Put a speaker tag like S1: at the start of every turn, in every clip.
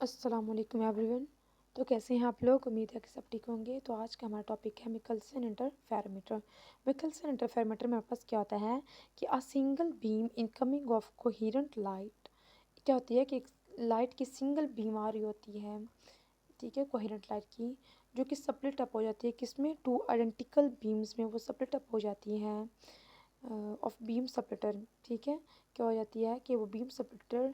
S1: अस्सलामुअलैकुम एवरीवन। तो कैसे हैं आप लोग? उम्मीद है कि सब ठीक होंगे। तो आज का हमारा टॉपिक है मिकल्सन इंटरफेरोमीटर। मिकल्सन इंटरफेरोमीटर में हमारे पास क्या होता है कि a single beam incoming of coherent light. क्या होती है कि एक लाइट की सिंगल बीम आ रही होती है, ठीक है, कोहेरेंट लाइट की, जो कि स्प्लिट अप हो जाती है किसमें, टू आइडेंटिकल बीम्स में वो स्प्लिट अप हो जाती है ऑफ बीम सप्लिटर। ठीक है, क्या हो जाती है कि वो बीम सप्लिटर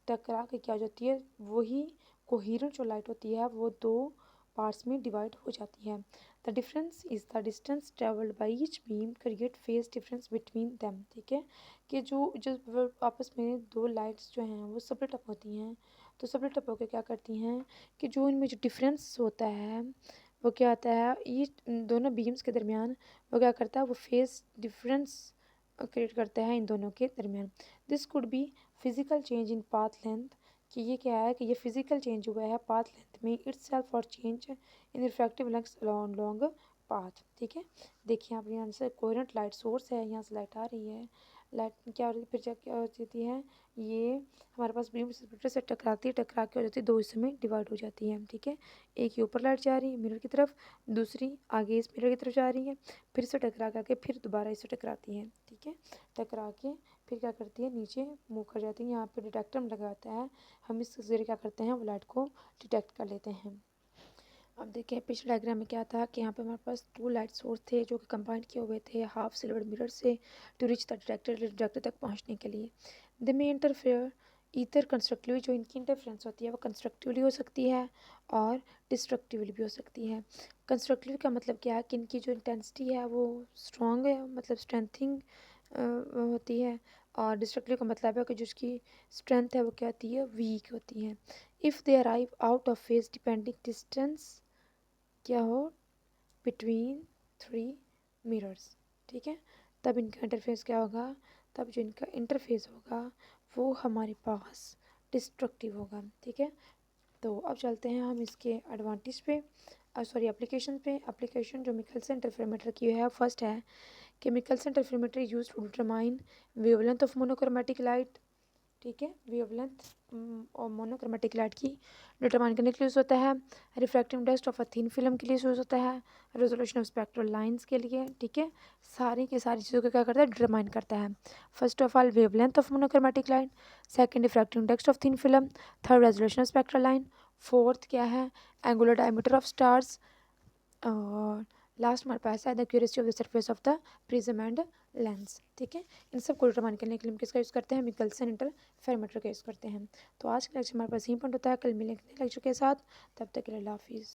S1: टकरा के क्या हो जाती है, वही कोहेरेंट जो लाइट होती है वो दो पार्ट्स में डिवाइड हो जाती है। The difference is the distance travelled by each beam create phase difference between them. ठीक है, कि जो जब आपस में दो लाइट्स जो हैं वो स्प्लिट अप होती हैं, तो स्प्लिट अप होकर क्या करती हैं कि जो इनमें जो डिफरेंस होता है वो क्या आता है, ये दोनों बीम्स के दरमियान वो क्या करता है, वो फेस डिफरेंस क्रिएट करता है इन दोनों के दरमियान। This could be physical change in path length, कि ये क्या है कि ये फिजिकल चेंज हुआ है पाथ लेंथ में इट्स सेल्फ और change in refractive lakhs long path. ठीक है, देखिए आप यहाँ से कोहेरेंट लाइट सोर्स है, यहाँ से लाइट आ रही है, लाइट क्या हो रही है, फिर क्या हो जाती है, ये हमारे पास बीम स्प्लिटर से टकराती है, टकरा के हो जाती है, दो हिस्सों में डिवाइड हो जाती है। ठीक है, एक ये ऊपर लाइट जा रही है मिरर की तरफ, दूसरी आगे इस मिरर की तरफ जा रही है, फिर से टकरा के फिर दोबारा इससे टकराती है। ठीक है, टकरा के फिर क्या करती है, नीचे मूव कर जाती है। यहाँ पे डिटेक्टर लगा होता है, हम इस जरिए क्या करते हैं, वो लाइट को डिटेक्ट कर लेते हैं। अब देखिए पिछले डायग्राम में क्या था कि यहाँ पे हमारे पास टू लाइट सोर्स थे जो कि कंबाइन किए हुए थे हाफ सिल्वर मिरर से टू रिच द डिटेक्टर तक पहुँचने के लिए। दे में इंटरफेयर ईदर कंस्ट्रक्टिवली, जो इनकी इंटरफ्रेंस होती है वो कंस्ट्रक्टिवली हो सकती है और डिस्ट्रक्टिवली भी हो सकती है। कंस्ट्रक्टिव का मतलब क्या है कि इनकी जो इंटेंसिटी है वो स्ट्रॉन्ग है, मतलब स्ट्रेंथिंग होती है, और डिस्ट्रक्टिव का मतलब है कि जो उसकी स्ट्रेंथ है वो क्या होती है, वीक होती है। If they arrive out of phase depending distance क्या हो बिटवीन थ्री मिरर्स। ठीक है, तब इनका इंटरफेस क्या होगा, तब जो इनका इंटरफेस होगा वो हमारे पास डिस्ट्रक्टिव होगा। ठीक है, तो अब चलते हैं हम इसके एडवांटेज पे, सॉरी एप्लीकेशन पे। एप्लीकेशन जो मिकल्सन इंटरफेरोमीटर की है, फर्स्ट है कि Michelson interferometer use to determine wavelength of monochromatic light. ठीक है, वेवलेंथ और मोनोक्रोमेटिक लाइट की डिटरमाइन करने के लिए यूज़ होता है। Refractive index of a thin film के लिए यूज़ होता है। रेजोल्यूशन ऑफ स्पेक्ट्रल लाइंस के लिए। ठीक है, सारी की सारी चीज़ों को क्या करता है, डिटरमाइन करता है। First of all wavelength of monochromatic light, second refractive index of thin film, third resolution of spectral line, fourth क्या है, एंगुलर डायमीटर ऑफ स्टार्स, और लास्ट हमारे पास है the accuracy of the surface of the prism and lens. ठीक है, इन सब को determine करने के लिए हम किसका यूज़ करते हैं, मिकल्सन इंटरफेरोमीटर का यूज़ करते हैं। तो आज का लेक्चर हमारे पास यहीं पर होता है, कल मिलेंगे लेक्चर के साथ, तब तक के लिए अल्लाह हाफिज़।